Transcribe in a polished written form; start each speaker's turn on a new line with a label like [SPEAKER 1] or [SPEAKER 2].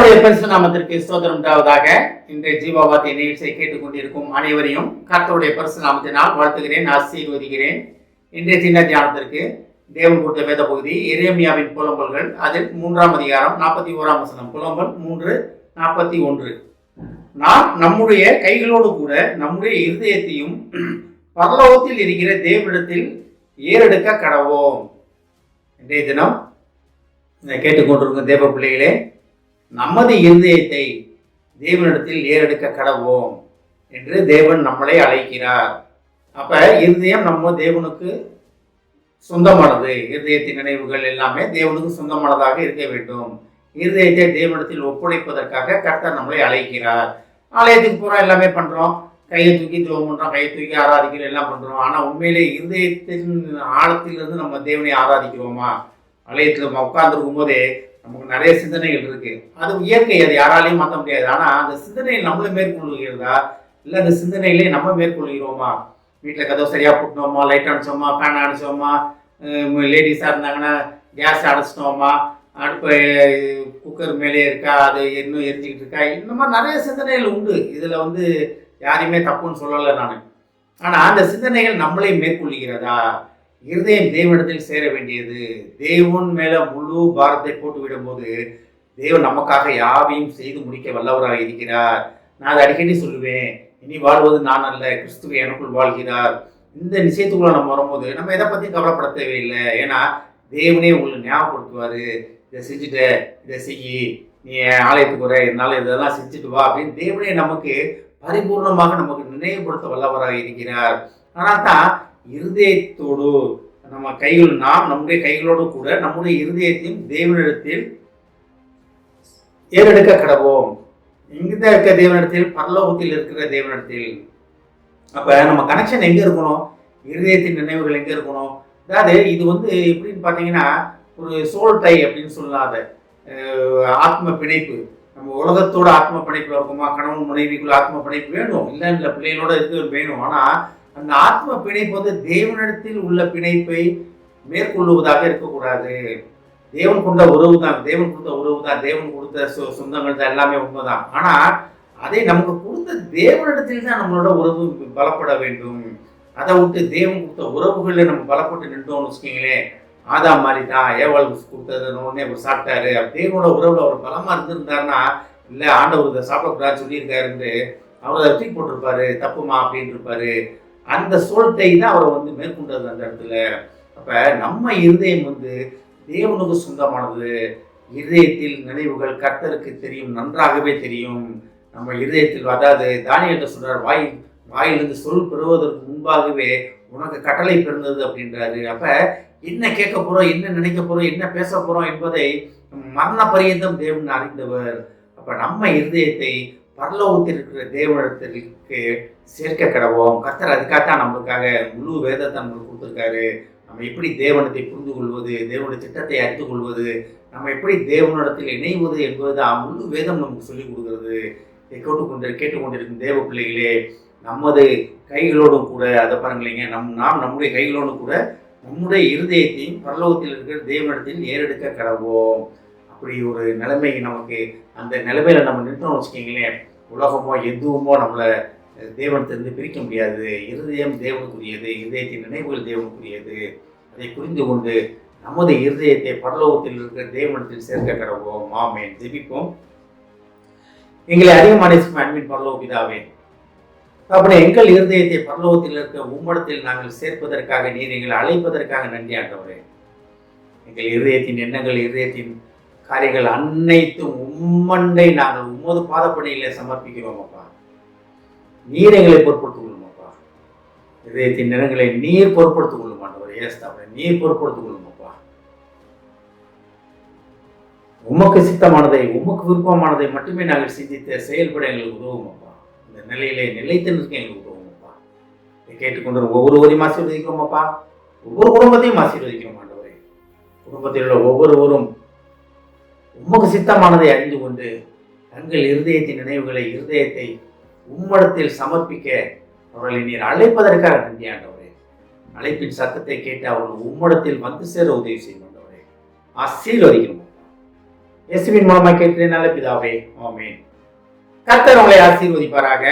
[SPEAKER 1] கர்த்தருடைய பரிசு நாமத்திற்கு ஸ்தோத்திரம் உண்டாவதாக. இன்றைய ஜீவாவார்த்தை நிகழ்ச்சியை கேட்டுக்கொண்டிருக்கும் அனைவரையும் கர்த்தருடைய பரிசு நாமத்தினால் வாழ்த்துகிறேன், ஆசீர்வதிக்கிறேன். இன்றைய சின்ன தியானத்திற்கு தேவன் கொடுத்த வேத பகுதி எரேமியாவின் புலம்பல்கள், அதில் 3ஆம் அதிகாரம் 41ஆம் வசனம். புலம்பல் 3:41. நாம் நம்முடைய கைகளோடு கூட நம்முடைய இருதயத்தையும் பரலோகத்தில் இருக்கிற தேவனிடத்தில் ஏறெடுக்க கடவோம். இன்றைய தினம் கேட்டுக்கொண்டிருக்கும் தேவ பிள்ளைகளே, நமது இருதயத்தை தேவனிடத்தில் ஏறெடுக்க கடவோம் என்று தேவன் நம்மளை அழைக்கிறார். அப்ப இருதயம் நம்ம தேவனுக்கு சொந்தமானது. இருதயத்தின் நினைவுகள் எல்லாமே தேவனுக்கு சொந்தமானதாக இருக்க வேண்டும். இருதயத்தை தேவனிடத்தில் ஒப்படைப்பதற்காக கர்த்தர் நம்மளை அழைக்கிறார். ஆலயத்துக்கு போறோம், எல்லாமே பண்றோம், கையை தூக்கி ஜெபம் பண்றோம், கையை தூக்கி ஆராதிக்கிறோம், எல்லாம் பண்றோம். ஆனா உண்மையிலே இருதயத்தின் ஆழத்திலிருந்து நம்ம தேவனை ஆராதிக்கிறோமா? ஆலயத்தில் நம்ம உட்கார்ந்துருக்கும் போதே நமக்கு நிறைய சிந்தனைகள் இருக்கு. அது இயற்கை, அது யாராலையும் மாற்ற முடியாது. ஆனா அந்த சிந்தனையில் நம்மளை மேற்கொள்கிறதா, இல்லை அந்த சிந்தனையிலே நம்ம மேற்கொள்கிறோமா? வீட்டில் கதவு சரியா போட்டோமா, லைட் அடிச்சோமா, ஃபேன் அடிச்சோமா, லேடிஸாக இருந்தாங்கன்னா கேஸ் அடைச்சிட்டோமா, அடுப்பு குக்கர் மேலே இருக்கா, அது இன்னும் எரிஞ்சிக்கிட்டு இருக்கா, இந்த மாதிரி நிறைய சிந்தனைகள் உண்டு. இதில் யாரையுமே தப்புன்னு சொல்லலை நான். ஆனால் அந்த சிந்தனைகள் நம்மளை மேற்கொள்கிறதா? இருதயம் தேவனிடத்தில் சேர வேண்டியது. தேவன் மேல முழு பாரத்தை போட்டு விடும்போது தேவன் நமக்காக யாவையும் செய்து முடிக்க வல்லவராக இருக்கிறார். நான் அதை அடிக்கடி சொல்லுவேன், இனி வாழ்வது நான் அல்ல, கிறிஸ்துவ எனக்குள் வாழ்கிறார். இந்த நிச்சயத்துக்குள்ள நம்ம வரும்போது நம்ம எதை பத்தியும் கவலைப்பட தேவையில்லை. ஏன்னா தேவனே உங்களுக்கு ஞாபகப்படுத்துவாரு, இதை செஞ்சுட்ட, இதை செய்யி, நீ ஆலயத்துக்கு வர, இதனால இதெல்லாம் செஞ்சுட்டு வா அப்படின்னு தேவனே நமக்கு பரிபூர்ணமாக நமக்கு நினைவுபடுத்த வல்லவராக இருக்கிறார். ஆனால் தான் இருதயத்தோடு நம்ம கைகள், நாம் நம்முடைய கைகளோடு கூட நம்முடைய இருதயத்தையும் தேவனிடத்தில் ஏறெடுக்க கடவோம். இங்கிட்ட இருக்க தேவனிடத்தில், பரலோகத்தில் இருக்கிற தேவனிடத்தில். அப்ப நம்ம கனெக்ஷன் எங்க இருக்கணும்? இருதயத்தின் நினைவுகள் எங்க இருக்கணும்? அதாவது இது எப்படின்னு பாத்தீங்கன்னா ஒரு சோல் டை அப்படின்னு சொல்லாத ஆத்ம பிணைப்பு. நம்ம உலகத்தோட ஆத்ம பிணைப்புல இருக்குமா? கணவன் மனைவிக்குள்ள ஆத்ம பிணைப்பு வேணும், இல்லை பிள்ளைகளோட இது வேணும். ஆனா அந்த ஆத்ம பிணைப்பு தேவனிடத்தில் உள்ள பிணைப்பை மேற்கொள்ளுவதாக இருக்கக்கூடாது. தேவன் கொண்ட உறவு தான், தேவன் கொடுத்த உறவு தான், தேவன் கொடுத்த சொந்தங்கள் தான், எல்லாமே உண்மைதான். ஆனா அதை நமக்கு கொடுத்த தேவனிடத்தில் தான் நம்மளோட உறவு பலப்பட வேண்டும். அதை விட்டு தேவன் கொடுத்த உறவுகளில் நம்ம பலப்பட்டு நின்றோம்னு வச்சுக்கீங்களேன், ஆதாம் மாதிரி தான். ஏவாள் கொடுத்தது உடனே அவர் சாப்பிட்டாரு. தேவனோட உறவுல அவர் பலமா இருந்திருந்தாருன்னா, இல்லை ஆண்டவர் இதை சாப்பிடக்கூடாது சொல்லியிருக்காருன்னு அவர் அதை தூக்கி போட்டிருப்பாரு, தப்புமா அப்படின்னு இருப்பாரு. அந்த சூழ்த்தை தான் அவரை மேற்கொண்டது அந்த இடத்துல. அப்ப நம்ம இருதயம் தேவனுக்கு சொந்தமானது. இருதயத்தில் நினைவுகள் கர்த்தருக்கு தெரியும், நன்றாகவே தெரியும். நம்ம இருதயத்தில், அதாவது தானியேல் சொல்றார், வாயிலிருந்து சொல் பெறுவதற்கு முன்பாகவே உனக்கு கட்டளை பிறந்தது அப்படின்றாரு. அப்ப என்ன கேட்க போறோம், என்ன நினைக்க போறோம், என்ன பேச போறோம் என்பதை மரண பரியந்தம் தேவன் அறிந்தவர். அப்ப நம்ம இருதயத்தை பரலோகத்தில் இருக்கிற தேவனிடத்திற்கு சேர்க்க கடவோம். கர்த்தர் அதுக்காகத்தான் நம்மளுக்காக முழு வேதத்தை நம்மளுக்கு கொடுத்துருக்காரு. நம்ம எப்படி தேவனத்தை புரிந்து கொள்வது, தேவனுடைய திட்டத்தை அறிந்து கொள்வது, நம்ம எப்படி தேவனிடத்தில் இணைவது என்பதுதான் முழு வேதம் நமக்கு சொல்லிக் கொடுக்கிறது. இதை கேட்டுக்கொண்டிருக்கும் தேவ பிள்ளைகளே, நமது கைகளோடும் கூட, அதை பாருங்களீங்க, நாம் நம்முடைய கைகளோடும் கூட நம்முடைய இருதயத்தையும் பரலோகத்தில் இருக்கிற தேவனிடத்தில் ஏறெடுக்க கடவோம். அப்படி ஒரு நிலைமை நமக்கு, அந்த நிலைமையில நம்ம நின்றோம்னு வச்சுக்கீங்களேன், உலகமோ எதுவுமோ நம்மளை தேவனத்திலிருந்து பிரிக்க முடியாது. இருதயம் தேவனுக்குரியது, இருதயத்தின் நினைவுகள் தேவனுக்குரியது. அதை புரிந்து கொண்டு நமது இருதயத்தை பரலோகத்தில் இருக்கிற தேவனத்தில் சேர்க்க கடவோம். ஆமென். ஜெபிப்போம். எங்களை அதிகமான அன்பின் பரலோக பிதாவே, அப்படி எங்கள் இருதயத்தை பரலோகத்தில் இருக்க உம்மிடத்தில் நாங்கள் சேர்ப்பதற்காக, நீர் எங்களை அழைப்பதற்காக நன்றி ஆண்டவரே. எங்கள் இருதயத்தின் எண்ணங்கள், இருதயத்தின் காரியங்கள் அனைத்தும் உம்மண்டை நாங்கள் உமது பாதப்படியில சமர்ப்பிக்கிறோம் அப்பா. நீர் எங்களை பொறுப்படுத்திக் கொள்ளும் அப்பா. இதயத்தின் நிறங்களை நீர் பொறுப்படுத்திக் கொள்ளும் ஆண்டவர். ஏஸ்தாவை நீர் பொறுப்படுத்திக் கொள்ளும் அப்பா. உமக்கு சித்தமானதை, உமக்கு விருப்பமானதை மட்டுமே நாங்கள் சிந்தித்த செயல்பட எங்களுக்கு உதவும் அப்பா. இந்த நிலையிலே நிலைத்து நிற்க எங்களுக்கு உதவும் அப்பா. இதை கேட்டுக்கொண்டு ஒவ்வொருவரையும் ஆசீர்வதிக்கிறோம் அப்பா. ஒவ்வொரு குடும்பத்தையும் ஆசீர்வதிக்கிறோம் ஆண்டவரே. குடும்பத்தில் உள்ள ஒவ்வொருவரும் உமக்கு சித்தமானதை அறிந்து கொண்டு தங்கள் இருதயத்தின் நினைவுகளை, இருதயத்தை உம்மிடத்தில் சமர்ப்பிக்க அவர்களை நீர் அழைப்பதற்காக நன்றி ஆண்டவரே. அழைப்பின் சத்தத்தை கேட்டு அவர்கள் உம்மிடத்தில் வந்து சேர உதவி செய்யும் ஆண்டவரே. ஆசீர்வதிக்கிறோம். இயேசுவின் மூலமாக கேட்கிறேன் நல்ல பிதாவே, ஆமென். கர்த்தர் உங்களை ஆசீர்வதிப்பாராக.